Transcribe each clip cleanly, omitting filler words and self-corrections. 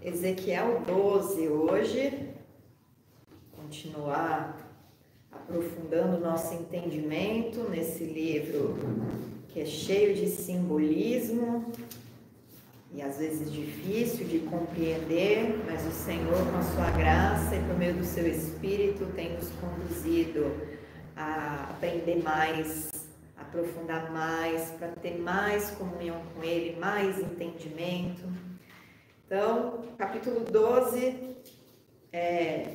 Ezequiel 12 hoje, continuar aprofundando o nosso entendimento nesse livro que é cheio de simbolismo e às vezes difícil de compreender, mas o Senhor, com a sua graça e por meio do seu Espírito, tem nos conduzido a aprender mais, a aprofundar mais, para ter mais comunhão com Ele, mais entendimento. Então, capítulo 12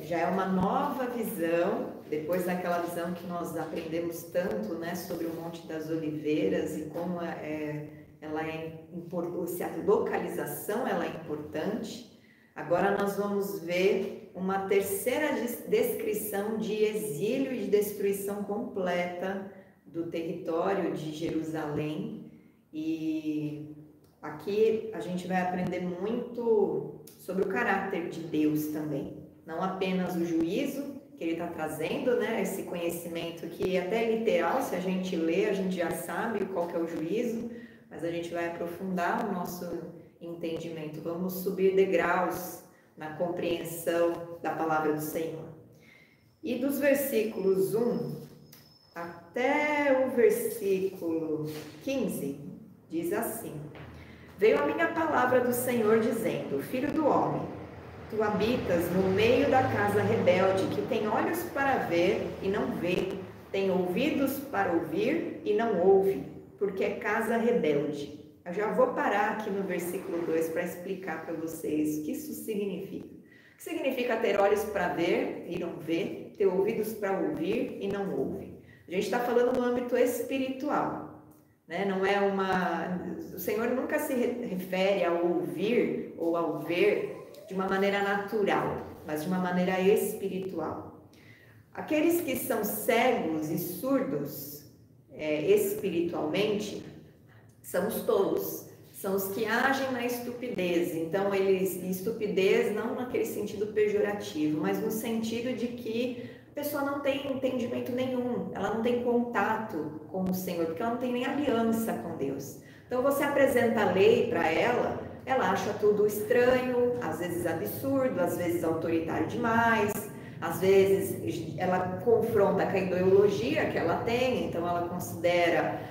já é uma nova visão, depois daquela visão que nós aprendemos tanto, né, sobre o Monte das Oliveiras e como se a localização ela é importante. Agora nós vamos ver uma terceira descrição de exílio e de destruição completa do território de Jerusalém. E aqui a gente vai aprender muito sobre o caráter de Deus também. Não apenas o juízo que ele está trazendo, né? Esse conhecimento que até literal, se a gente lê, a gente já sabe qual que é o juízo, mas a gente vai aprofundar o nosso entendimento. Vamos subir degraus na compreensão da palavra do Senhor. E dos versículos 1 até o versículo 15, diz assim: Veio a minha palavra do Senhor dizendo: Filho do homem, tu habitas no meio da casa rebelde, que tem olhos para ver e não vê, tem ouvidos para ouvir e não ouve, porque é casa rebelde. Eu já vou parar aqui no versículo 2 para explicar para vocês o que isso significa. O que significa ter olhos para ver e não ver, ter ouvidos para ouvir e não ouve? A gente está falando no âmbito espiritual, né? Não é o Senhor nunca se refere ao ouvir ou ao ver de uma maneira natural, mas de uma maneira espiritual. Aqueles que são cegos e surdos espiritualmente são os tolos, são os que agem na estupidez. Então, estupidez não naquele sentido pejorativo, mas no sentido de que a pessoa não tem entendimento nenhum, ela não tem contato com o Senhor, porque ela não tem nem aliança com Deus. Então, você apresenta a lei para ela acha tudo estranho, às vezes absurdo, às vezes autoritário demais, às vezes ela confronta com a ideologia que ela tem, então ela considera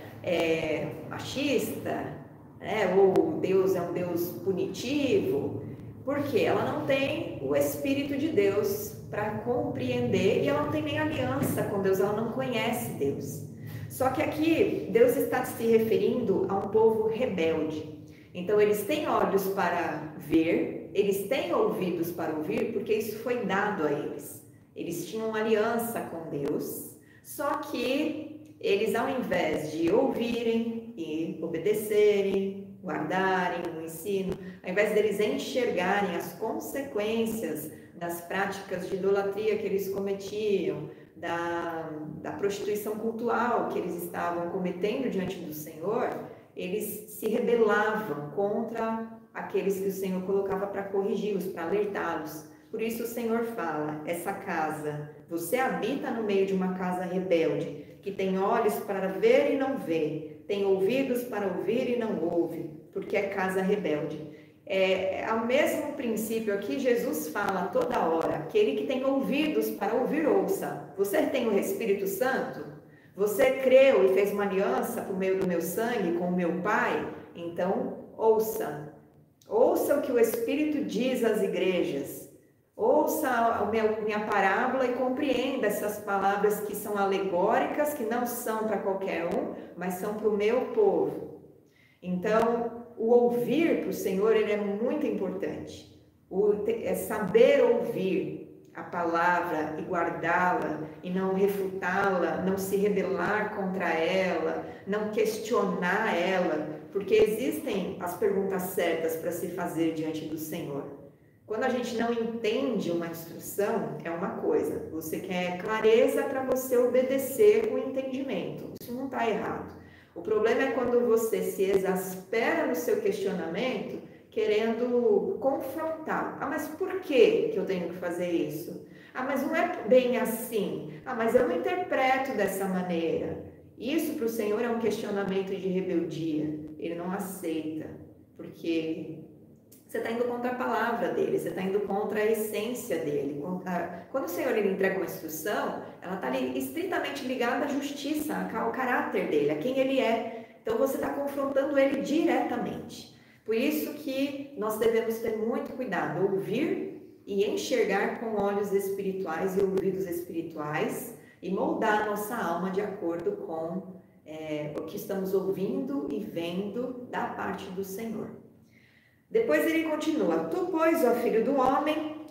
machista, né? Ou Deus é um Deus punitivo, porque ela não tem o Espírito de Deus para compreender e ela não tem nem aliança com Deus, ela não conhece Deus. Só que aqui Deus está se referindo a um povo rebelde. Então, eles têm olhos para ver, eles têm ouvidos para ouvir, porque isso foi dado a eles. Eles tinham uma aliança com Deus, só que eles, ao invés de ouvirem e obedecerem, guardarem o ensino, ao invés deles enxergarem as consequências das práticas de idolatria que eles cometiam, da prostituição cultural que eles estavam cometendo diante do Senhor, eles se rebelavam contra aqueles que o Senhor colocava para corrigi-los, para alertá-los. Por isso o Senhor fala, essa casa, você habita no meio de uma casa rebelde, que tem olhos para ver e não vê, tem ouvidos para ouvir e não ouve, porque é casa rebelde. Ao mesmo princípio aqui, Jesus fala toda hora, aquele que tem ouvidos para ouvir, ouça. Você tem o Espírito Santo? Você creu e fez uma aliança por meio do meu sangue com o meu Pai? Então, ouça. Ouça o que o Espírito diz às igrejas. Ouça a minha parábola e compreenda essas palavras que são alegóricas, que não são para qualquer um, mas são para o meu povo. Então, o ouvir para o Senhor, ele é muito importante. Saber ouvir a palavra e guardá-la e não refutá-la, não se rebelar contra ela, não questionar ela, porque existem as perguntas certas para se fazer diante do Senhor. Quando a gente não entende uma instrução, é uma coisa, você quer clareza para você obedecer com entendimento, isso não está errado. O problema é quando você se exaspera no seu questionamento, querendo confrontar. Mas por que eu tenho que fazer isso? Mas não é bem assim. Mas eu não interpreto dessa maneira. Isso para o Senhor é um questionamento de rebeldia. Ele não aceita, porque você está indo contra a palavra dele, você está indo contra a essência dele. Quando o Senhor ele entrega uma instrução, ela está estritamente ligada à justiça, ao caráter dele, a quem ele é. Então você está confrontando ele diretamente. Por isso que nós devemos ter muito cuidado, ouvir e enxergar com olhos espirituais e ouvidos espirituais e moldar a nossa alma de acordo com o que estamos ouvindo e vendo da parte do Senhor. Depois ele continua: tu, pois, ó filho do homem,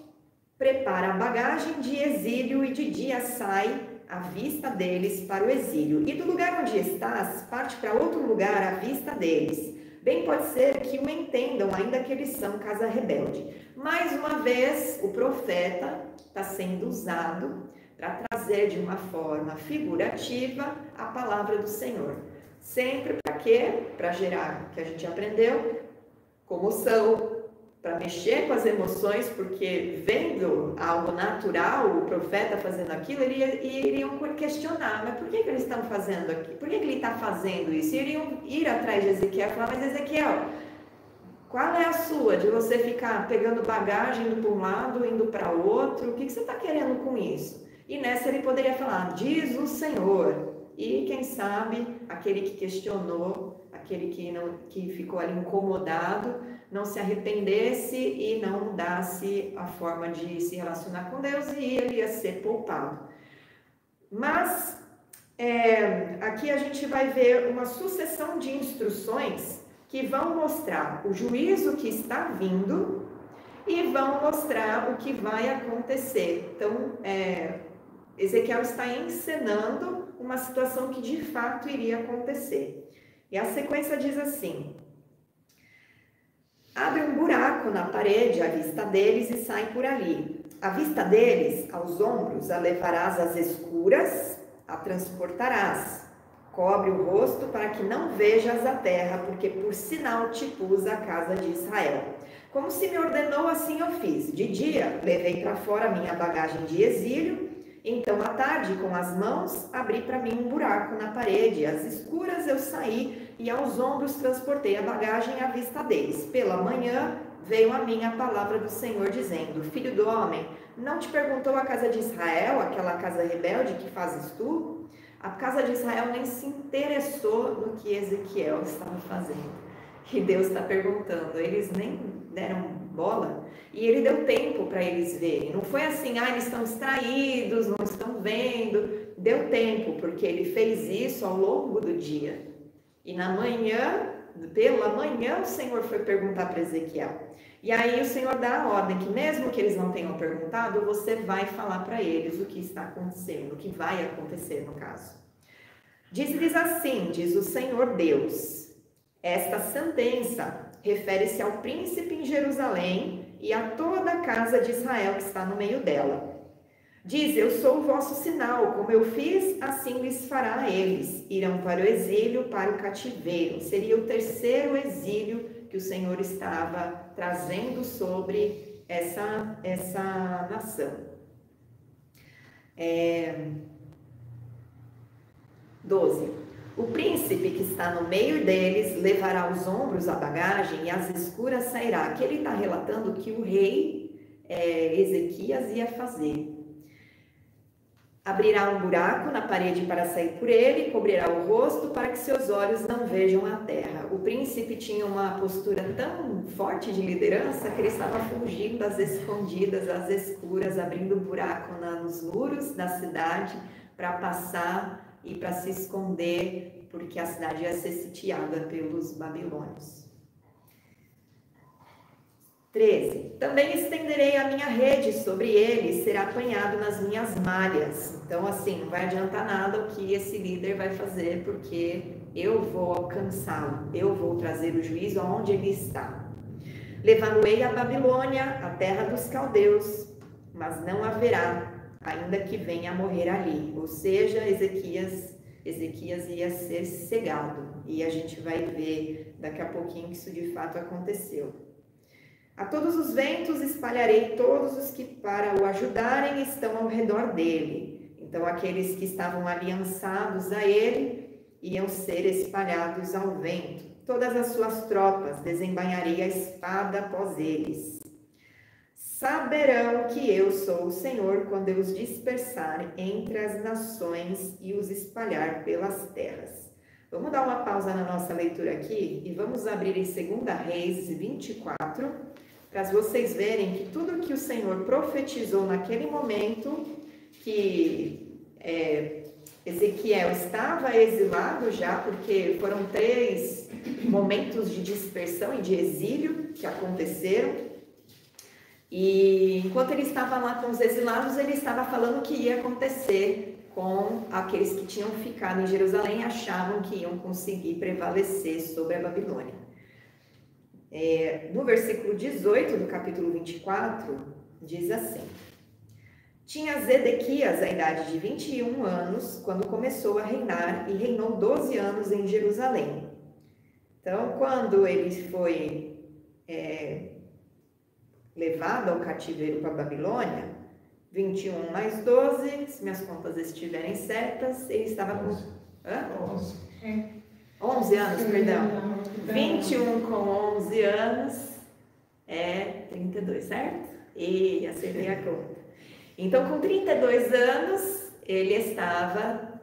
prepara a bagagem de exílio e de dia sai à vista deles para o exílio. E do lugar onde estás, parte para outro lugar à vista deles. Bem pode ser que o entendam, ainda que eles são casa rebelde. Mais uma vez, o profeta está sendo usado para trazer de uma forma figurativa a palavra do Senhor. Sempre para quê? Para gerar, que a gente aprendeu, comoção, para mexer com as emoções, porque vendo algo natural, o profeta fazendo aquilo, iriam questionar, mas por que eles estão fazendo aqui? Por que ele está fazendo isso? E iriam ir atrás de Ezequiel e falar: mas Ezequiel, qual é a sua de você ficar pegando bagagem indo para um lado, indo para outro? O que você está querendo com isso? E nessa ele poderia falar: diz o Senhor. E quem sabe aquele que questionou, aquele que ficou ali incomodado, não se arrependesse e não mudasse a forma de se relacionar com Deus, e ele ia ser poupado. Mas aqui a gente vai ver uma sucessão de instruções que vão mostrar o juízo que está vindo e vão mostrar o que vai acontecer. Então, Ezequiel está encenando uma situação que de fato iria acontecer. E a sequência diz assim: abre um buraco na parede à vista deles e sai por ali. À vista deles, aos ombros, a levarás às escuras, a transportarás. Cobre o rosto para que não vejas a terra, porque por sinal te pus a casa de Israel. Como se me ordenou, assim eu fiz. De dia, levei para fora minha bagagem de exílio. Então, à tarde, com as mãos, abri para mim um buraco na parede. Às escuras eu saí e aos ombros transportei a bagagem à vista deles. Pela manhã veio a mim a palavra do Senhor dizendo: filho do homem, não te perguntou a casa de Israel, aquela casa rebelde que fazes tu? A casa de Israel nem se interessou no que Ezequiel estava fazendo. E Deus está perguntando, eles nem deram bola, e ele deu tempo para eles verem. Não foi assim: eles estão distraídos, não estão vendo. Deu tempo, porque ele fez isso ao longo do dia. E na manhã, pela manhã, o Senhor foi perguntar para Ezequiel. E aí o Senhor dá a ordem que mesmo que eles não tenham perguntado, você vai falar para eles o que está acontecendo, o que vai acontecer no caso. Diz-lhes assim, diz o Senhor Deus: esta sentença refere-se ao príncipe em Jerusalém e a toda a casa de Israel que está no meio dela. Diz: eu sou o vosso sinal, como eu fiz, assim lhes fará a eles. Irão para o exílio, para o cativeiro. Seria o terceiro exílio que o Senhor estava trazendo sobre essa nação. 12. O príncipe que está no meio deles levará aos ombros a bagagem e às escuras sairá. Aqui ele está relatando que o rei Ezequias ia fazer. Abrirá um buraco na parede para sair por ele, cobrirá o rosto para que seus olhos não vejam a terra. O príncipe tinha uma postura tão forte de liderança que ele estava fugindo às escondidas, às escuras, abrindo um buraco nos muros da cidade para passar e para se esconder, porque a cidade ia ser sitiada pelos babilônios. 13. Também estenderei a minha rede sobre ele e será apanhado nas minhas malhas. Então, assim, não vai adiantar nada o que esse líder vai fazer, porque eu vou alcançá-lo, eu vou trazer o juízo aonde ele está. Levá-lo-ei à Babilônia, a terra dos caldeus, mas não haverá, ainda que venha a morrer ali. Ou seja, Ezequias ia ser cegado. E a gente vai ver daqui a pouquinho que isso de fato aconteceu. A todos os ventos espalharei todos os que para o ajudarem estão ao redor dele. Então aqueles que estavam aliançados a ele iam ser espalhados ao vento. todas as suas tropas, desembainharei a espada após eles. Saberão que eu sou o Senhor quando eu os dispersar entre as nações e os espalhar pelas terras. Vamos dar uma pausa na nossa leitura aqui e vamos abrir em 2 Reis 24, para vocês verem que tudo que o Senhor profetizou naquele momento, que Ezequiel estava exilado já, porque foram 3 momentos de dispersão e de exílio que aconteceram. E enquanto ele estava lá com os exilados, ele estava falando o que ia acontecer com aqueles que tinham ficado em Jerusalém e achavam que iam conseguir prevalecer sobre a Babilônia. No versículo 18 do capítulo 24, diz assim: Tinha Zedequias a idade de 21 anos quando começou a reinar e reinou 12 anos em Jerusalém. Então, quando ele foi levado ao cativeiro para a Babilônia, 21 mais 12, se minhas contas estiverem certas, ele estava com 11 anos, perdão. 21 com 11 anos é 32, certo? E acertei a conta. Então, com 32 anos, ele estava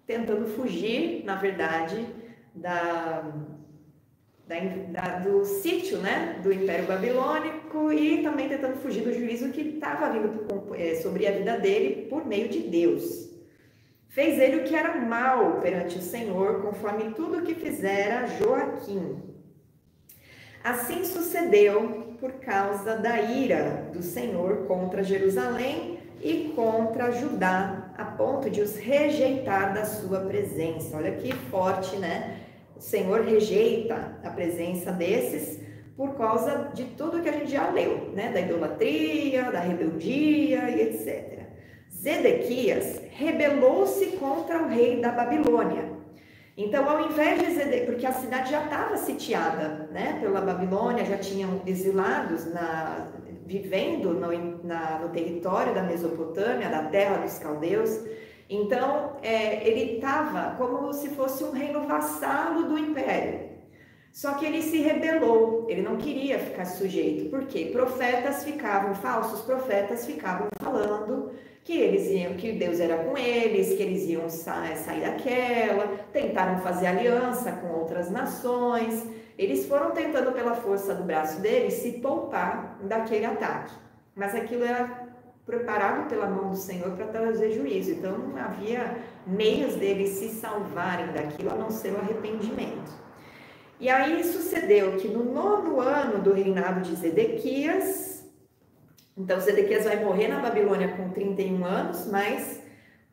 tentando fugir, na verdade, do sítio, né, do Império Babilônico, e também tentando fugir do juízo que estava vindo sobre a vida dele por meio de Deus. Fez ele o que era mal perante o Senhor, conforme tudo o que fizera Joaquim. Assim sucedeu por causa da ira do Senhor contra Jerusalém e contra Judá, a ponto de os rejeitar da sua presença. Olha que forte, né? O Senhor rejeita a presença desses por causa de tudo que a gente já leu, né? Da idolatria, da rebeldia e etc. Zedequias rebelou-se contra o rei da Babilônia. Então, ao invés de Zedequias, porque a cidade já estava sitiada, né, pela Babilônia, já tinham exilados vivendo no território da Mesopotâmia, da terra dos caldeus. Então, ele estava como se fosse um reino vassalo do império. Só que ele se rebelou, ele não queria ficar sujeito. Por quê? Falsos profetas ficavam falando que Deus era com eles, que eles iam sair daquela, tentaram fazer aliança com outras nações. Eles foram tentando, pela força do braço deles, se poupar daquele ataque. Mas aquilo era preparado pela mão do Senhor para trazer juízo. Então, não havia meios deles se salvarem daquilo, a não ser o arrependimento. E aí sucedeu que no 9º ano do reinado de Zedequias, então Zedequias vai morrer na Babilônia com 31 anos, mas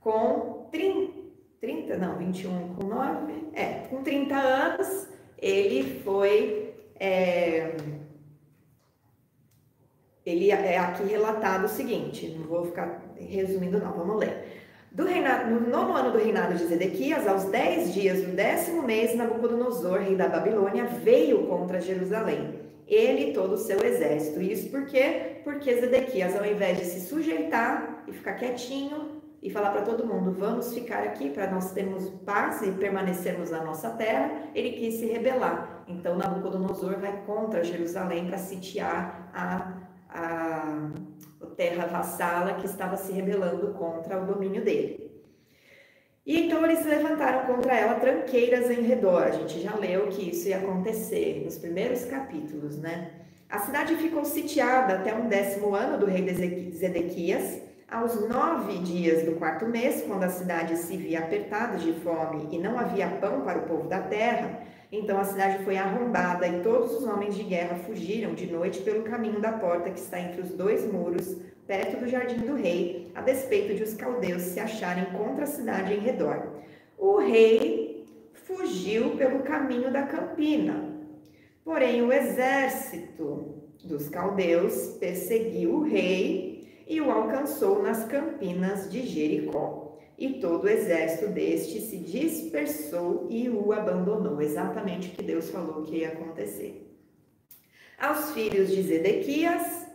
com 21 com 9, com 30 anos, ele foi, ele é aqui relatado o seguinte, não vou ficar resumindo não, vamos ler. No 9º ano do reinado de Zedequias, aos 10 dias do 10º mês, Nabucodonosor, rei da Babilônia, veio contra Jerusalém, ele e todo o seu exército. Isso por quê? Porque Zedequias, ao invés de se sujeitar e ficar quietinho e falar para todo mundo, vamos ficar aqui para nós termos paz e permanecermos na nossa terra, ele quis se rebelar. Então Nabucodonosor vai contra Jerusalém para sitiar a terra vassala que estava se rebelando contra o domínio dele. E então eles se levantaram contra ela tranqueiras em redor. A gente já leu que isso ia acontecer nos primeiros capítulos, né? A cidade ficou sitiada até o 10º ano do rei Zedequias. Aos 9 dias do 4º mês, quando a cidade se via apertada de fome e não havia pão para o povo da terra, então a cidade foi arrombada e todos os homens de guerra fugiram de noite pelo caminho da porta que está entre os 2 muros, perto do jardim do rei, a despeito de os caldeus se acharem contra a cidade em redor. O rei fugiu pelo caminho da campina, porém o exército dos caldeus perseguiu o rei e o alcançou nas campinas de Jericó. E todo o exército deste se dispersou e o abandonou. Exatamente o que Deus falou que ia acontecer. Aos filhos de Zedequias,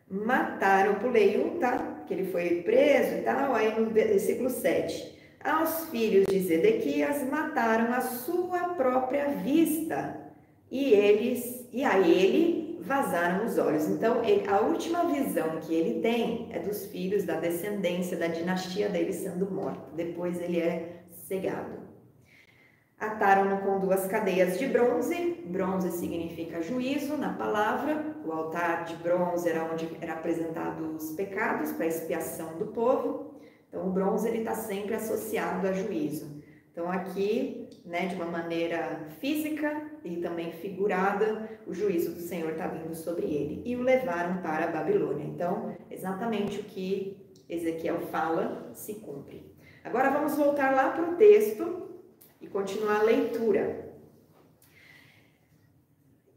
mataram, pulei um, tá? Que ele foi preso e tal, aí no versículo 7. Aos filhos de Zedequias mataram à sua própria vista, e a ele vazaram os olhos. Então, a última visão que ele tem é dos filhos da descendência da dinastia dele sendo morta. Depois ele é cegado. Ataram-no com 2 cadeias de bronze. Bronze significa juízo na palavra. O altar de bronze era onde eram apresentados os pecados para expiação do povo. Então, o bronze está sempre associado a juízo. Então, aqui, né, de uma maneira física e também figurada, o juízo do Senhor está vindo sobre ele. E o levaram para a Babilônia. Então, exatamente o que Ezequiel fala se cumpre. Agora, vamos voltar lá para o texto e continuar a leitura.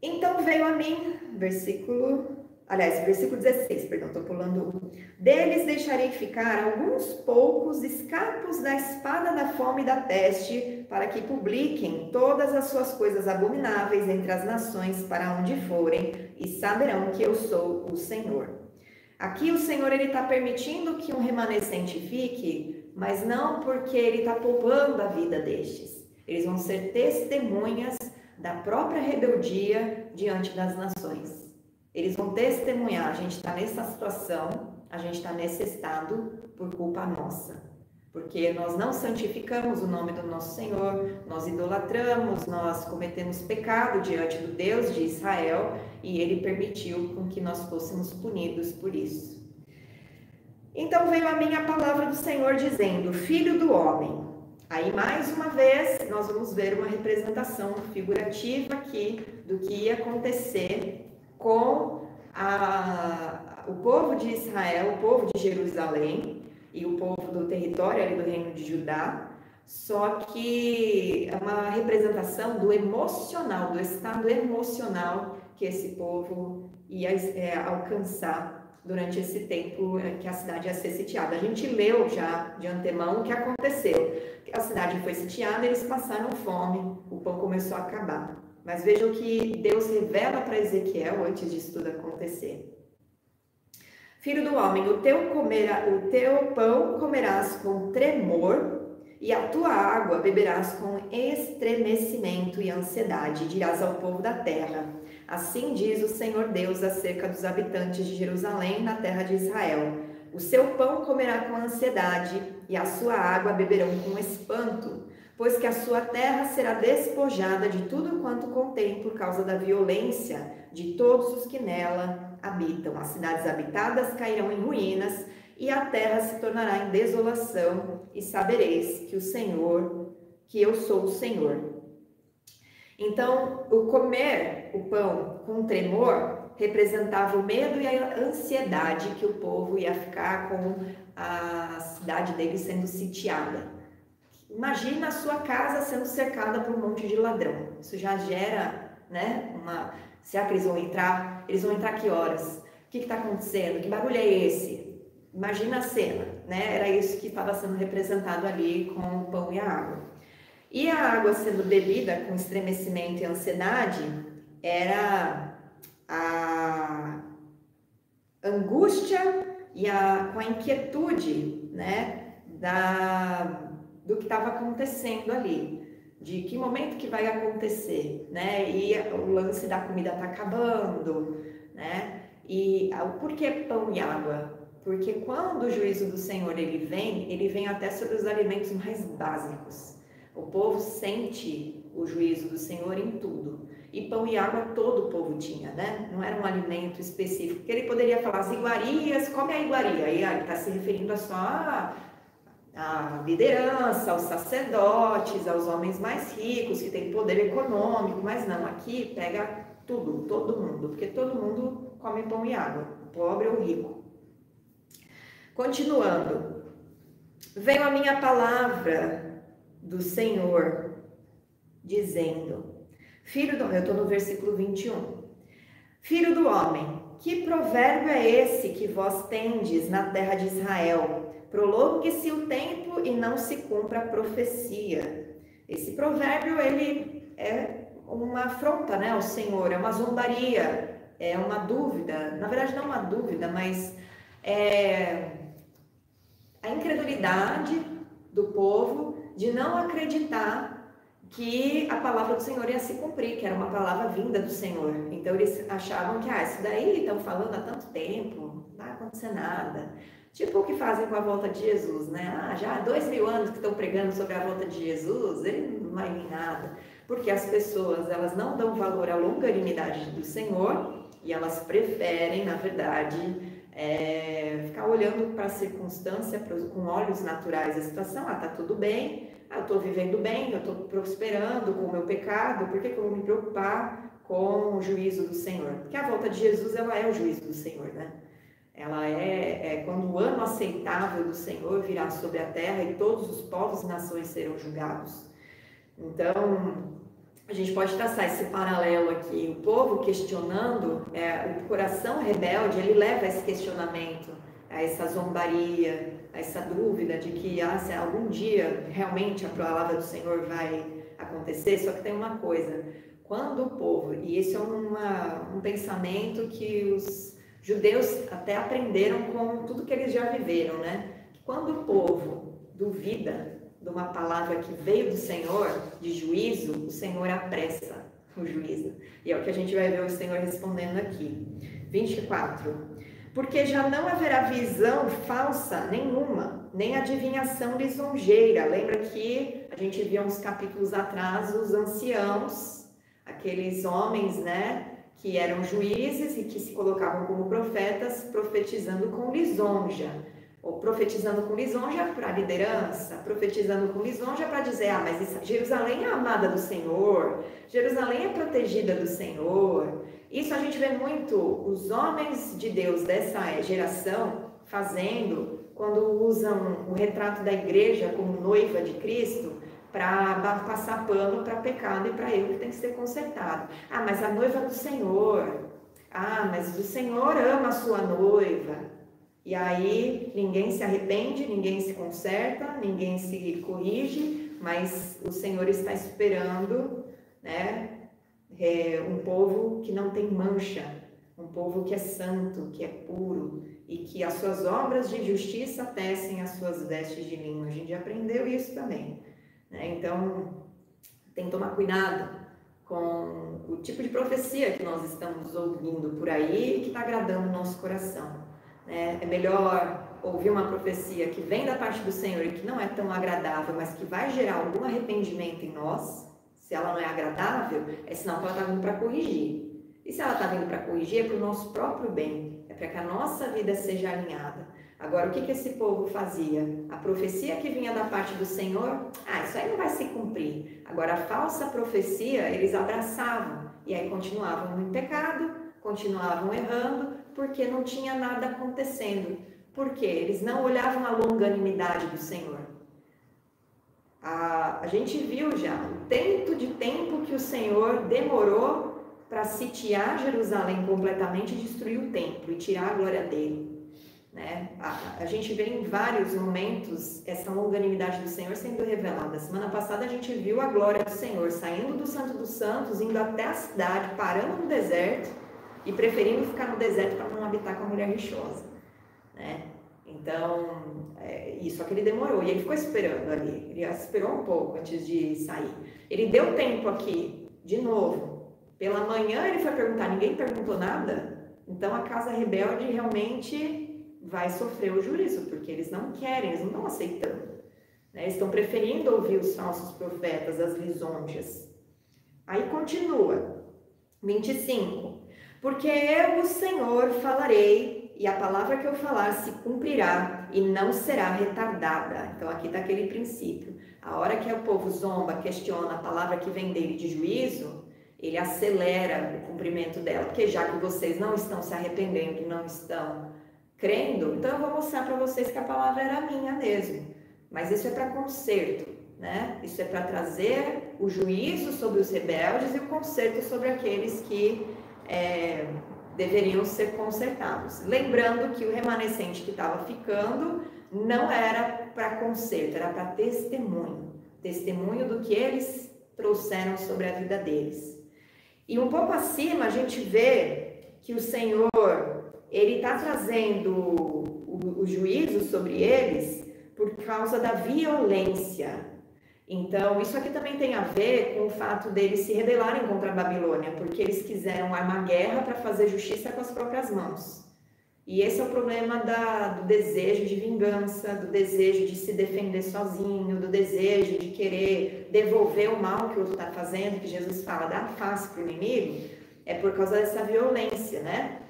Então veio a mim, versículo 16, perdão, estou pulando. Deles deixarei ficar alguns poucos escapos da espada da fome e da peste, para que publiquem todas as suas coisas abomináveis entre as nações para onde forem, e saberão que eu sou o Senhor. Aqui o Senhor está permitindo que um remanescente fique, mas não porque ele está poupando a vida destes. Eles vão ser testemunhas da própria rebeldia diante das nações. Eles vão testemunhar, a gente está nessa situação, a gente está nesse estado por culpa nossa. Porque nós não santificamos o nome do nosso Senhor, nós idolatramos, nós cometemos pecado diante do Deus de Israel e Ele permitiu com que nós fôssemos punidos por isso. Então veio a mim a palavra do Senhor dizendo, Filho do homem. Aí mais uma vez nós vamos ver uma representação figurativa aqui do que ia acontecer com o povo de Israel, o povo de Jerusalém e o povo do território ali do reino de Judá, só que é uma representação do emocional, do estado emocional que esse povo ia alcançar durante esse tempo que a cidade ia ser sitiada. A gente leu já de antemão o que aconteceu. A cidade foi sitiada, eles passaram fome, o pão começou a acabar. Mas vejam que Deus revela para Ezequiel antes disso tudo acontecer. Filho do homem, o teu pão comerás com tremor, e a tua água beberás com estremecimento e ansiedade, dirás ao povo da terra. Assim diz o Senhor Deus acerca dos habitantes de Jerusalém na terra de Israel. O seu pão comerá com ansiedade, e a sua água beberão com espanto, pois que a sua terra será despojada de tudo quanto contém por causa da violência de todos os que nela habitam. As cidades habitadas cairão em ruínas, e a terra se tornará em desolação, e sabereis que eu sou o Senhor. Então, o comer o pão com tremor representava o medo e a ansiedade que o povo ia ficar com a cidade dele sendo sitiada. Imagina a sua casa sendo cercada por um monte de ladrão. Isso já gera, né, será que eles vão entrar? Eles vão entrar que horas? O que está acontecendo? Que barulho é esse? Imagina a cena, né? Era isso que estava sendo representado ali com o pão e a água. E a água sendo bebida com estremecimento e ansiedade era a angústia e com a inquietude, né, do que estava acontecendo ali, de que momento que vai acontecer, né? E o lance da comida está acabando, né? E por que pão e água? Porque quando o juízo do Senhor ele vem até sobre os alimentos mais básicos. O povo sente o juízo do Senhor em tudo. E pão e água todo o povo tinha, né? Não era um alimento específico. Que ele poderia falar as iguarias, come a iguaria. Aí ele está se referindo só à liderança, aos sacerdotes, aos homens mais ricos, que têm poder econômico. Mas não, aqui pega tudo, todo mundo. Porque todo mundo come pão e água, pobre ou rico. Continuando, veio a minha palavra do Senhor, dizendo, eu estou no versículo 21, Filho do homem, que provérbio é esse que vós tendes na terra de Israel? Prolongue-se o tempo e não se cumpra a profecia. Esse provérbio, ele é uma afronta, né, ao Senhor, é uma zombaria, é uma dúvida, na verdade não uma dúvida, mas a incredulidade do povo de não acreditar que a palavra do Senhor ia se cumprir, que era uma palavra vinda do Senhor. Então eles achavam que, isso daí estão falando há tanto tempo, não vai acontecer nada. Tipo o que fazem com a volta de Jesus, né? Já há 2000 anos que estão pregando sobre a volta de Jesus, ele não vai vir nada. Porque as pessoas, elas não dão valor à longanimidade do Senhor e elas preferem, na verdade, ficar olhando para a circunstância com olhos naturais a situação. Tá tudo bem, eu estou vivendo bem, eu estou prosperando com o meu pecado, por que eu vou me preocupar com o juízo do Senhor? Porque a volta de Jesus, ela é o juízo do Senhor, né? Ela é quando o ano aceitável do Senhor virá sobre a terra e todos os povos e nações serão julgados. Então, a gente pode traçar esse paralelo aqui. O povo questionando, o coração rebelde, ele leva a esse questionamento, a essa zombaria, a essa dúvida de que se algum dia realmente a palavra do Senhor vai acontecer. Só que tem uma coisa, quando o povo, e esse é um pensamento que os judeus até aprenderam com tudo que eles já viveram, né? Quando o povo duvida de uma palavra que veio do Senhor, de juízo, o Senhor apressa o juízo. E é o que a gente vai ver o Senhor respondendo aqui. 24. Porque já não haverá visão falsa nenhuma, nem adivinhação lisonjeira. Lembra que a gente viu uns capítulos atrás os anciãos, aqueles homens, né, que eram juízes e que se colocavam como profetas, profetizando com lisonja. Ou profetizando com lisonja para a liderança, profetizando com lisonja para dizer, mas Jerusalém é amada do Senhor, Jerusalém é protegida do Senhor. Isso a gente vê muito os homens de Deus dessa geração fazendo quando usam o retrato da igreja como noiva de Cristo para passar pano para pecado e para erro que tem que ser consertado. Mas a noiva do Senhor, mas o Senhor ama a sua noiva. E aí ninguém se arrepende, ninguém se conserta, ninguém se corrige, mas o Senhor está esperando, né, um povo que não tem mancha, um povo que é santo, que é puro e que as suas obras de justiça tecem as suas vestes de linho. A gente aprendeu isso também, né? Então tem que tomar cuidado com o tipo de profecia que nós estamos ouvindo por aí e que está agradando o nosso coração. É melhor ouvir uma profecia que vem da parte do Senhor e que não é tão agradável, mas que vai gerar algum arrependimento em nós. Se ela não é agradável, é sinal que ela está vindo para corrigir. E se ela está vindo para corrigir, é para o nosso próprio bem, é para que a nossa vida seja alinhada. Agora, o que esse povo fazia? A profecia que vinha da parte do Senhor, isso aí não vai se cumprir. Agora, a falsa profecia, eles abraçavam e aí continuavam em pecado, continuavam errando, porque não tinha nada acontecendo. Porque eles não olhavam a longanimidade do Senhor. A gente viu já o tanto de tempo que o Senhor demorou para sitiar Jerusalém completamente e destruir o templo e tirar a glória dele, né? A gente vê em vários momentos essa longanimidade do Senhor sendo revelada. Semana passada a gente viu a glória do Senhor saindo do Santo dos Santos, indo até a cidade, parando no deserto e preferindo ficar no deserto para não habitar com a mulher rixosa, né? Então, só que ele demorou e ele ficou esperando ali, ele esperou um pouco antes de sair. Ele deu tempo aqui, de novo, pela manhã ele foi perguntar, ninguém perguntou nada, então a casa rebelde realmente vai sofrer o juízo, porque eles não querem, eles não estão aceitando, né? Eles estão preferindo ouvir os falsos profetas, as lisonjas. Aí continua, 25, porque eu, o Senhor, falarei, e a palavra que eu falar se cumprirá e não será retardada. Então aqui está aquele princípio. A hora que o povo zomba, questiona a palavra que vem dele de juízo, ele acelera o cumprimento dela. Porque já que vocês não estão se arrependendo, não estão crendo, então eu vou mostrar para vocês que a palavra era minha mesmo. Mas isso é para conserto, né? Isso é para trazer o juízo sobre os rebeldes e o conserto sobre aqueles que deveriam ser consertados. Lembrando que o remanescente que estava ficando não era para conserto, era para testemunho. Testemunho do que eles trouxeram sobre a vida deles. E um pouco acima a gente vê que o Senhor, ele está trazendo o juízo sobre eles, por causa da violência. Então, isso aqui também tem a ver com o fato deles se rebelarem contra a Babilônia, porque eles quiseram armar guerra para fazer justiça com as próprias mãos. E esse é o problema do desejo de vingança, do desejo de se defender sozinho, do desejo de querer devolver o mal que o outro está fazendo, que Jesus fala, dá a face para o inimigo, é por causa dessa violência, né?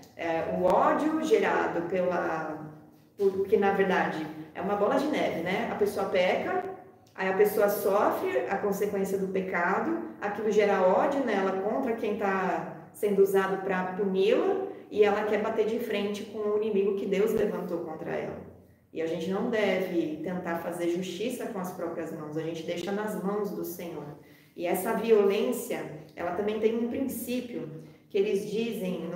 O ódio gerado porque na verdade é uma bola de neve, né? A pessoa peca, aí a pessoa sofre a consequência do pecado, aquilo gera ódio nela contra quem está sendo usado para puni-la, e ela quer bater de frente com o inimigo que Deus levantou contra ela. E a gente não deve tentar fazer justiça com as próprias mãos, a gente deixa nas mãos do Senhor. E essa violência, ela também tem um princípio que eles dizem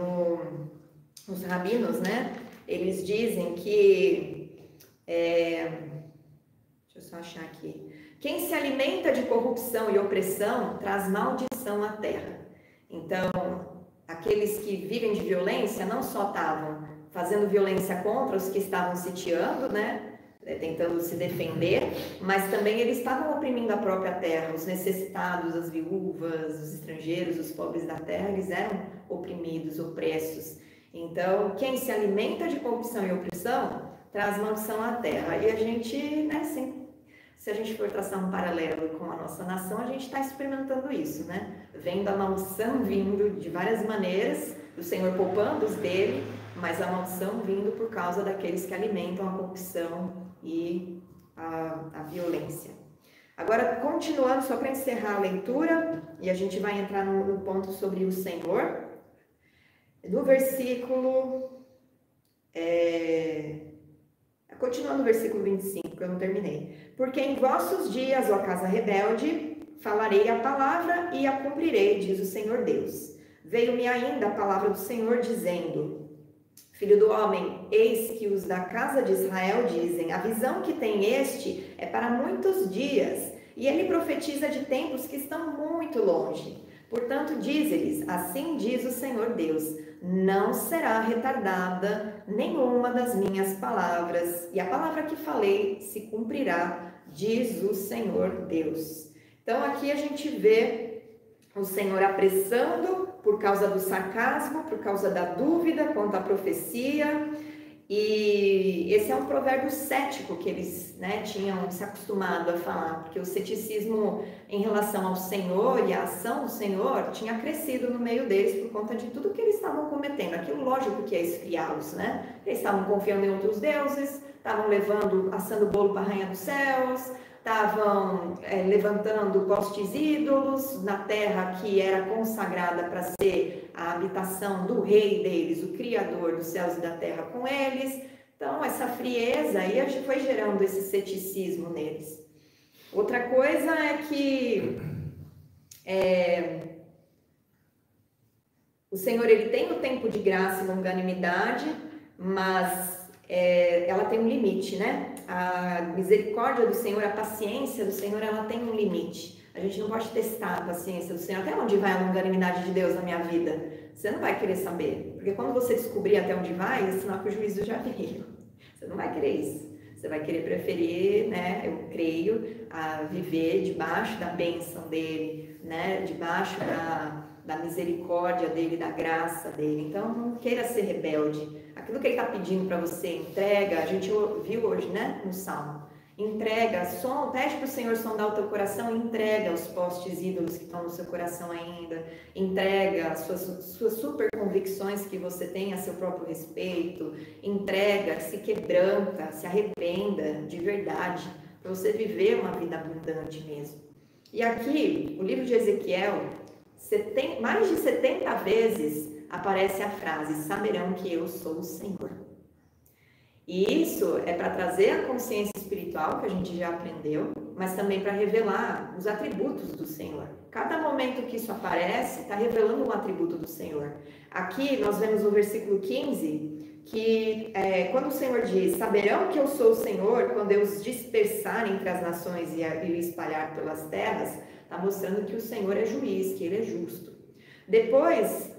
nos rabinos, né? Eles dizem que... deixa eu só achar aqui. Quem se alimenta de corrupção e opressão traz maldição à terra. Então, aqueles que vivem de violência não só estavam fazendo violência contra os que estavam sitiando, né? Tentando se defender, mas também eles estavam oprimindo a própria terra, os necessitados, as viúvas, os estrangeiros, os pobres da terra, eles eram oprimidos, opressos. Então, quem se alimenta de corrupção e opressão traz maldição à terra. E a gente, né, se a gente for traçar um paralelo com a nossa nação, a gente está experimentando isso, né? Vendo a maldição vindo de várias maneiras, o Senhor poupando os dele, mas a maldição vindo por causa daqueles que alimentam a corrupção e a violência. Agora, continuando, só para encerrar a leitura, e a gente vai entrar no ponto sobre o Senhor, no versículo... Continuando no versículo 25, que eu não terminei. Porque em vossos dias, ó casa rebelde, falarei a palavra e a cumprirei, diz o Senhor Deus. Veio-me ainda a palavra do Senhor dizendo: Filho do homem, eis que os da casa de Israel dizem, a visão que tem este é para muitos dias, e ele profetiza de tempos que estão muito longe. Portanto, diz-lhes, assim diz o Senhor Deus, não será retardada nenhuma das minhas palavras, e a palavra que falei se cumprirá, diz o Senhor Deus. Então aqui a gente vê o Senhor apressando por causa do sarcasmo, por causa da dúvida quanto à profecia, e esse é um provérbio cético que eles, né, tinham se acostumado a falar, porque o ceticismo em relação ao Senhor e à ação do Senhor tinha crescido no meio deles por conta de tudo que eles estavam cometendo. Aquilo, lógico que é esfriá-los, né? Eles estavam confiando em outros deuses, estavam assando bolo para a rainha dos céus, estavam levantando postes ídolos na terra que era consagrada para ser a habitação do rei deles, o Criador dos céus e da terra com eles. Então, essa frieza aí foi gerando esse ceticismo neles. Outra coisa é que o Senhor, ele tem o tempo de graça e longanimidade, mas ela tem um limite, né? A misericórdia do Senhor, a paciência do Senhor, ela tem um limite. A gente não pode testar a paciência do Senhor. Até onde vai a longanimidade de Deus na minha vida? Você não vai querer saber. Porque quando você descobrir até onde vai, é sinal que o juízo já veio. Você não vai querer isso. Você vai querer preferir, né? Eu creio, a viver debaixo da bênção dele, né? Debaixo da misericórdia dele, da graça dele. Então, não queira ser rebelde. Aquilo que ele está pedindo para você, entrega. A gente viu hoje, né? No Salmo. Entrega, pede para o Senhor sondar o teu coração, entrega os postes ídolos que estão no seu coração ainda, entrega as suas super convicções que você tem a seu próprio respeito, entrega, se quebranta, se arrependa de verdade, para você viver uma vida abundante mesmo. E aqui, o livro de Ezequiel, mais de 70 vezes aparece a frase, saberão que eu sou o Senhor. E isso é para trazer a consciência espiritual, que a gente já aprendeu, mas também para revelar os atributos do Senhor. Cada momento que isso aparece, está revelando um atributo do Senhor. Aqui nós vemos no versículo 15, que quando o Senhor diz, saberão que eu sou o Senhor, quando eu os dispersar entre as nações e o espalhar pelas terras, está mostrando que o Senhor é juiz, que Ele é justo. Depois,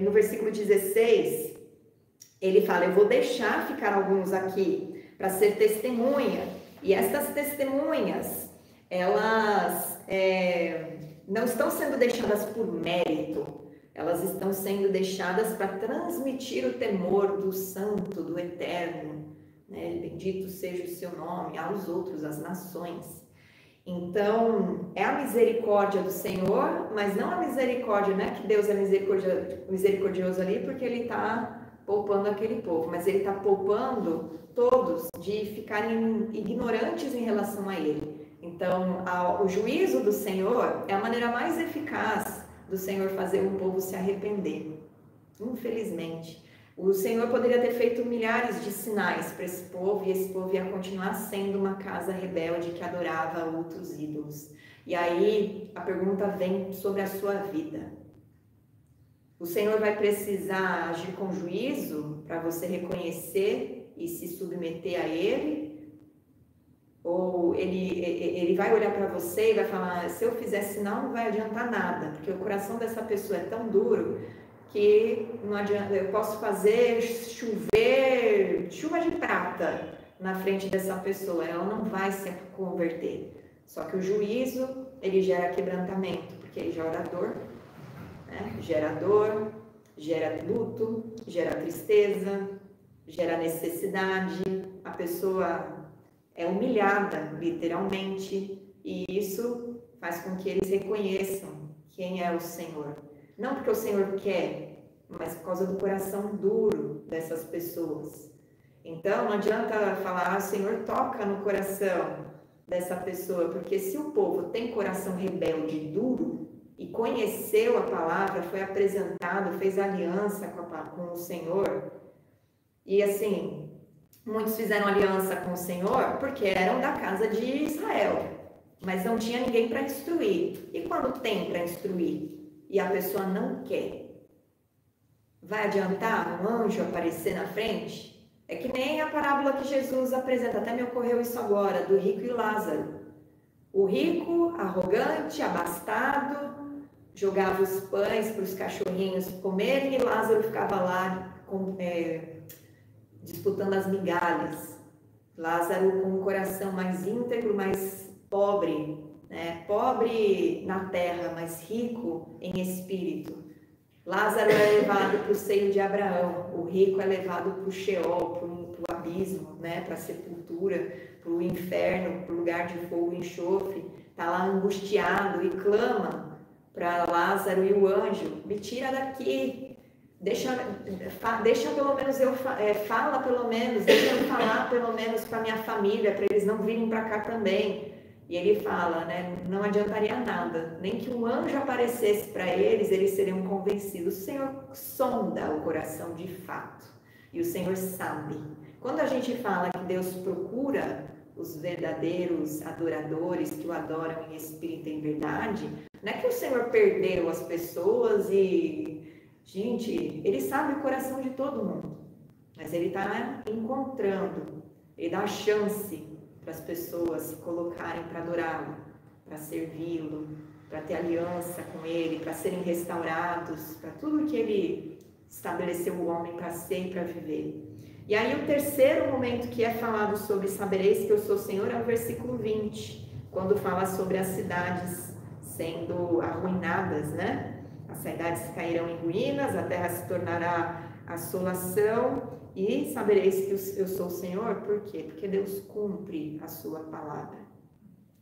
no versículo 16... ele fala, eu vou deixar ficar alguns aqui para ser testemunha E estas testemunhas, elas não estão sendo deixadas por mérito, elas estão sendo deixadas para transmitir o temor do Santo, do Eterno, né? Bendito seja o seu nome, aos outros, às nações. Então, é a misericórdia do Senhor, mas não a misericórdia, não é que Deus é misericordioso ali porque Ele está poupando aquele povo, mas Ele está poupando todos de ficarem ignorantes em relação a Ele. Então, o juízo do Senhor é a maneira mais eficaz do Senhor fazer um povo se arrepender. Infelizmente, o Senhor poderia ter feito milhares de sinais para esse povo, e esse povo ia continuar sendo uma casa rebelde que adorava outros ídolos. E aí a pergunta vem sobre a sua vida. O Senhor vai precisar agir com juízo para você reconhecer e se submeter a Ele? Ou ele vai olhar para você e vai falar, se eu fizer sinal não vai adiantar nada, porque o coração dessa pessoa é tão duro que não adianta, eu posso fazer chover chuva de prata na frente dessa pessoa, ela não vai se converter. Só que o juízo, ele gera quebrantamento, porque ele gera dor, né? Gera dor, gera luto, gera tristeza, gera necessidade, a pessoa é humilhada, literalmente, e isso faz com que eles reconheçam quem é o Senhor. Não porque o Senhor quer, mas por causa do coração duro dessas pessoas. Então, não adianta falar, o Senhor toca no coração dessa pessoa, porque se o povo tem coração rebelde e duro, e conheceu a palavra, foi apresentado, fez aliança com o Senhor, e assim, muitos fizeram aliança com o Senhor porque eram da casa de Israel, mas não tinha ninguém para instruir. E quando tem para instruir e a pessoa não quer, vai adiantar um anjo aparecer na frente? É que nem a parábola que Jesus apresenta, até me ocorreu isso agora, do rico e Lázaro. O rico, arrogante, abastado, jogava os pães para os cachorrinhos comerem, e Lázaro ficava lá disputando as migalhas. Lázaro com um coração mais íntegro, mais pobre, né? Pobre na terra, mas rico em espírito. Lázaro é levado para o seio de Abraão, o rico é levado para o Sheol, para o abismo, né? Para a sepultura, para o inferno, para o lugar de fogo e enxofre. Está lá angustiado e clama para Lázaro, e o anjo, me tira daqui, deixa pelo menos fala pelo menos, deixa eu falar pelo menos para minha família, para eles não virem para cá também. E ele fala, né, não adiantaria nada, nem que um anjo aparecesse para eles seriam convencidos. O Senhor sonda o coração de fato, e o Senhor sabe. Quando a gente fala que Deus procura os verdadeiros adoradores que o adoram em espírito e em verdade, não é que o Senhor perdeu as pessoas e... Gente, Ele sabe o coração de todo mundo, mas Ele está encontrando, Ele dá a chance para as pessoas se colocarem para adorá-lo, para servi-lo, para ter aliança com Ele, para serem restaurados, para tudo que Ele estabeleceu o homem para ser e para viver. E aí o terceiro momento que é falado sobre sabereis que eu sou o Senhor é o versículo 20, quando fala sobre as cidades sendo arruinadas, né? As cidades cairão em ruínas, a terra se tornará assolação, e sabereis que eu sou o Senhor. Por quê? Porque Deus cumpre a sua palavra.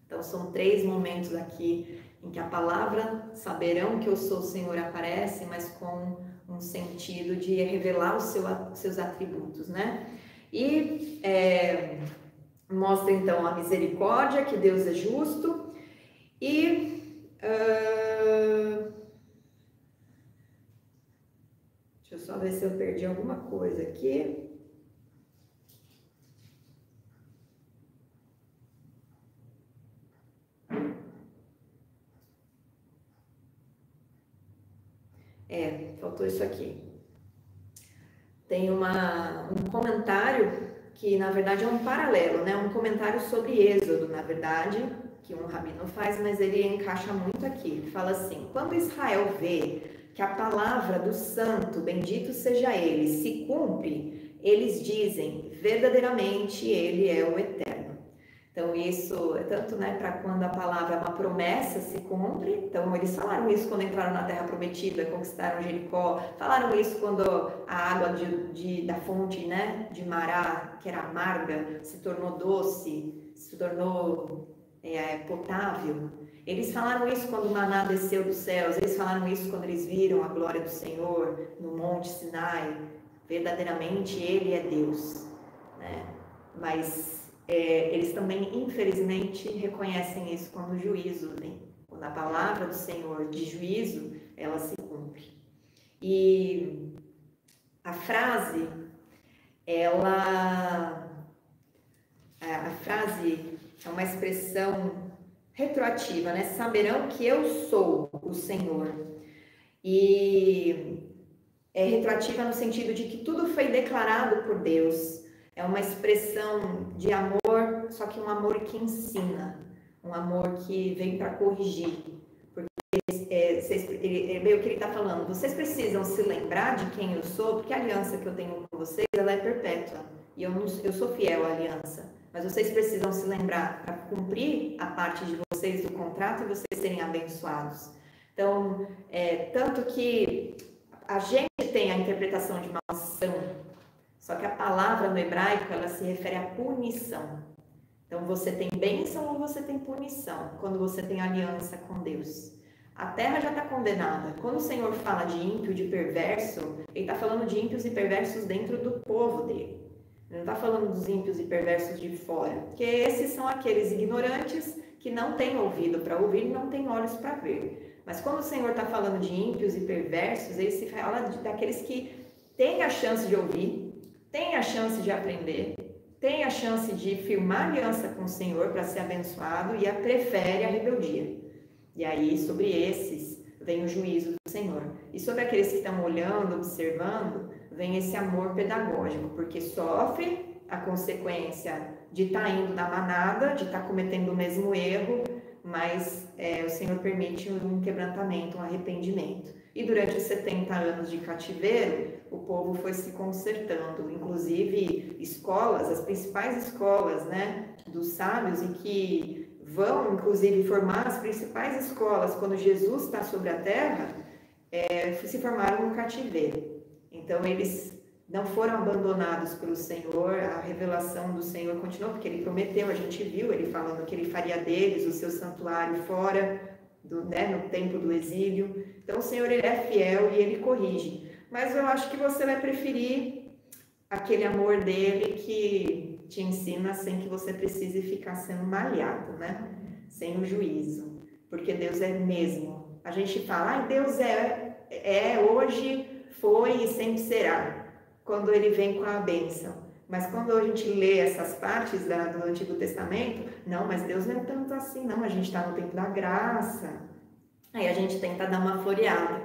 Então são 3 momentos aqui em que a palavra saberão que eu sou o Senhor aparece, mas com um sentido de revelar os seus atributos, né? E mostra então a misericórdia, que Deus é justo, e deixa eu só ver se eu perdi alguma coisa aqui. Faltou isso aqui. Tem um comentário que, na verdade, é um paralelo, né? Um comentário sobre Êxodo, na verdade, que um rabino faz, mas ele encaixa muito aqui. Ele fala assim: quando Israel vê que a palavra do santo, bendito seja ele, se cumpre, eles dizem, verdadeiramente ele é o eterno. Então, isso é tanto, né, para quando a palavra é uma promessa se cumpre. Então, eles falaram isso quando entraram na Terra Prometida, conquistaram Jericó. Falaram isso quando a água da fonte, né, de Mará, que era amarga, se tornou doce, se tornou potável. Eles falaram isso quando o maná desceu dos céus. Eles falaram isso quando eles viram a glória do Senhor no Monte Sinai. Verdadeiramente, Ele é Deus, né? Mas eles também, infelizmente, reconhecem isso quando o juízo vem. Quando a palavra do Senhor de juízo, ela se cumpre. E a frase, a frase é uma expressão retroativa, né? Saberão que eu sou o Senhor. E é retroativa no sentido de que tudo foi declarado por Deus. É uma expressão de amor, só que um amor que ensina, um amor que vem para corrigir. Porque meio que ele está falando, vocês precisam se lembrar de quem eu sou, porque a aliança que eu tenho com vocês, ela é perpétua. E eu sou fiel à aliança. Mas vocês precisam se lembrar para cumprir a parte de vocês do contrato e vocês serem abençoados. Então, tanto que a gente tem a interpretação de maldição, só que a palavra no hebraico, ela se refere à punição. Então, você tem bênção ou você tem punição, quando você tem aliança com Deus. A terra já está condenada. Quando o Senhor fala de ímpio, de perverso, Ele está falando de ímpios e perversos dentro do povo dele. Ele não está falando dos ímpios e perversos de fora, porque esses são aqueles ignorantes que não têm ouvido para ouvir e não têm olhos para ver. Mas quando o Senhor está falando de ímpios e perversos, Ele se fala daqueles que têm a chance de ouvir, têm a chance de aprender, têm a chance de firmar aliança com o Senhor para ser abençoado e prefere a rebeldia. E aí, sobre esses, vem o juízo do Senhor. E sobre aqueles que estão olhando, observando, vem esse amor pedagógico, porque sofre a consequência de estar indo na manada, de estar cometendo o mesmo erro, mas o Senhor permite um quebrantamento, um arrependimento. E durante os 70 anos de cativeiro, o povo foi se consertando, inclusive escolas, as principais escolas, né, dos sábios, e que vão, inclusive, formar as principais escolas quando Jesus está sobre a terra, se formaram no cativeiro. Então, eles não foram abandonados pelo Senhor, a revelação do Senhor continuou, porque Ele prometeu, a gente viu Ele falando que Ele faria deles o seu santuário fora, no tempo do exílio. Então, o Senhor, Ele é fiel e Ele corrige. Mas eu acho que você vai preferir aquele amor dele que te ensina sem que você precise ficar sendo malhado, né? Sem o juízo. Porque Deus é mesmo. A gente fala, Deus hoje, foi e sempre será. Quando ele vem com a bênção. Mas quando a gente lê essas partes do Antigo Testamento, não, mas Deus não é tanto assim, não. A gente está no tempo da graça. Aí a gente tenta dar uma floreada.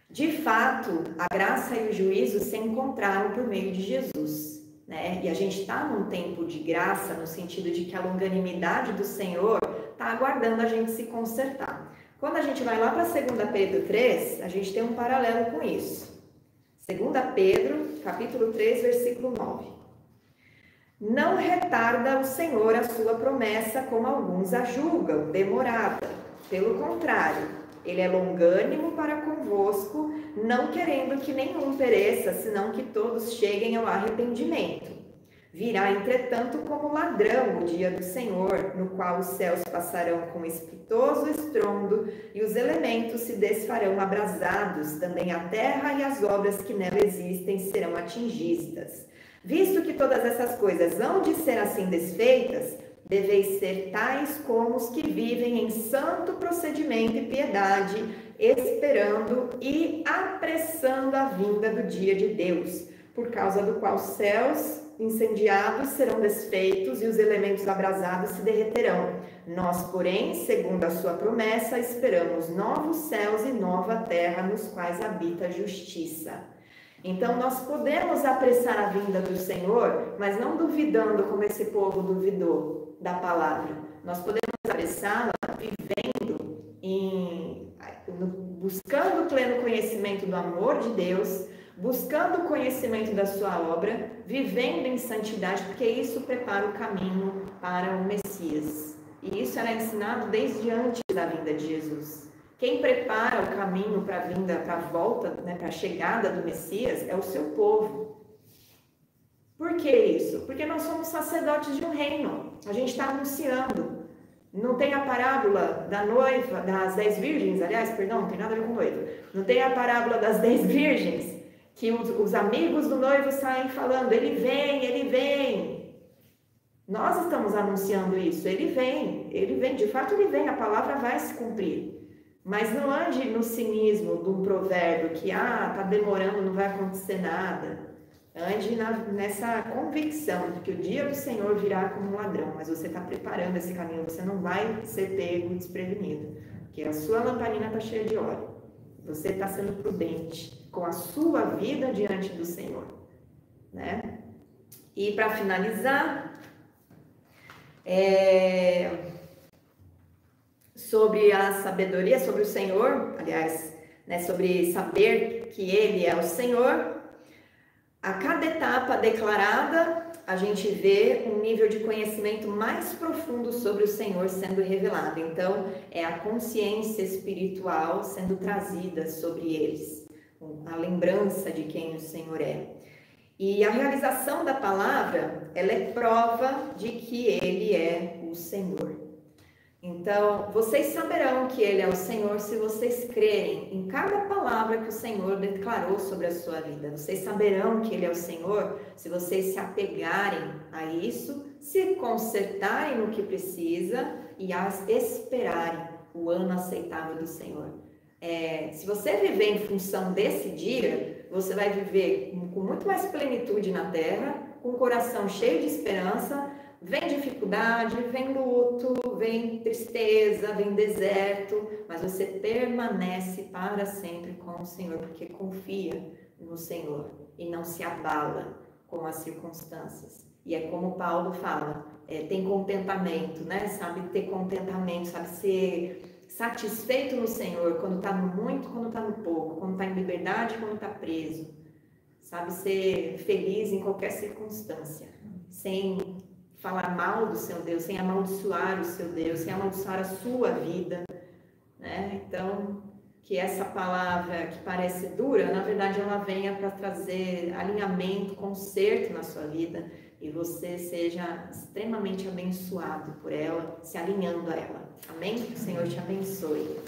De fato, a graça e o juízo se encontraram por meio de Jesus, né? E a gente está num tempo de graça, no sentido de que a longanimidade do Senhor está aguardando a gente se consertar. Quando a gente vai lá para 2 Pedro 3, a gente tem um paralelo com isso. 2 Pedro, capítulo 3, versículo 9. Não retarda o Senhor a sua promessa, como alguns a julgam, demorada. Pelo contrário, Ele é longânimo para convosco, não querendo que nenhum pereça, senão que todos cheguem ao arrependimento. Virá, entretanto, como ladrão o dia do Senhor, no qual os céus passarão com estrepitoso estrondo e os elementos se desfarão abrasados, também a terra e as obras que nela existem serão atingidas. Visto que todas essas coisas hão de ser assim desfeitas, deveis ser tais como os que vivem em santo procedimento e piedade, esperando e apressando a vinda do dia de Deus, por causa do qual os céus incendiados serão desfeitos e os elementos abrasados se derreterão. Nós, porém, segundo a sua promessa, esperamos novos céus e nova terra, nos quais habita a justiça. Então, nós podemos apressar a vinda do Senhor, mas não duvidando como esse povo duvidou da palavra. Nós podemos apressá-la vivendo, buscando o pleno conhecimento do amor de Deus, buscando o conhecimento da sua obra, vivendo em santidade, porque isso prepara o caminho para o Messias. E isso era ensinado desde antes da vinda de Jesus. Quem prepara o caminho para a vinda, para a volta, né, para a chegada do Messias, é o seu povo. Por que isso? Porque nós somos sacerdotes de um reino. A gente está anunciando. Não tem a parábola da noiva, das 10 virgens, aliás, perdão, não tem nada a ver com noiva. Não tem a parábola das 10 virgens, que os amigos do noivo saem falando, ele vem. Nós estamos anunciando isso, ele vem, de fato ele vem, a palavra vai se cumprir. Mas não ande no cinismo de um provérbio que, tá demorando, não vai acontecer nada. Ande nessa convicção de que o dia do Senhor virá como um ladrão, mas você está preparando esse caminho, você não vai ser pego desprevenido, porque a sua lamparina está cheia de óleo. Você está sendo prudente com a sua vida diante do Senhor, né? E para finalizar, sobre a sabedoria, sobre o Senhor, aliás, né, sobre saber que Ele é o Senhor, a cada etapa declarada, a gente vê um nível de conhecimento mais profundo sobre o Senhor sendo revelado. Então, é a consciência espiritual sendo trazida sobre eles, a lembrança de quem o Senhor é. E a realização da palavra, ela é prova de que Ele é o Senhor. Então, vocês saberão que Ele é o Senhor se vocês crerem em cada palavra que o Senhor declarou sobre a sua vida. Vocês saberão que Ele é o Senhor se vocês se apegarem a isso, se consertarem no que precisa e esperarem o ano aceitável do Senhor. Se você viver em função desse dia, você vai viver com muito mais plenitude na terra, com o coração cheio de esperança. Vem dificuldade, vem luto, vem tristeza, vem deserto, mas você permanece para sempre com o Senhor, porque confia no Senhor e não se abala com as circunstâncias. E é como Paulo fala, tem contentamento, né? Sabe ter contentamento, sabe ser satisfeito no Senhor, quando está no muito, quando está no pouco, quando está em liberdade, quando está preso. Sabe ser feliz em qualquer circunstância, sem falar mal do seu Deus, sem amaldiçoar o seu Deus, sem amaldiçoar a sua vida, né? Então, que essa palavra que parece dura, na verdade ela venha para trazer alinhamento, conserto na sua vida e você seja extremamente abençoado por ela, se alinhando a ela. Amém? Que o Senhor te abençoe.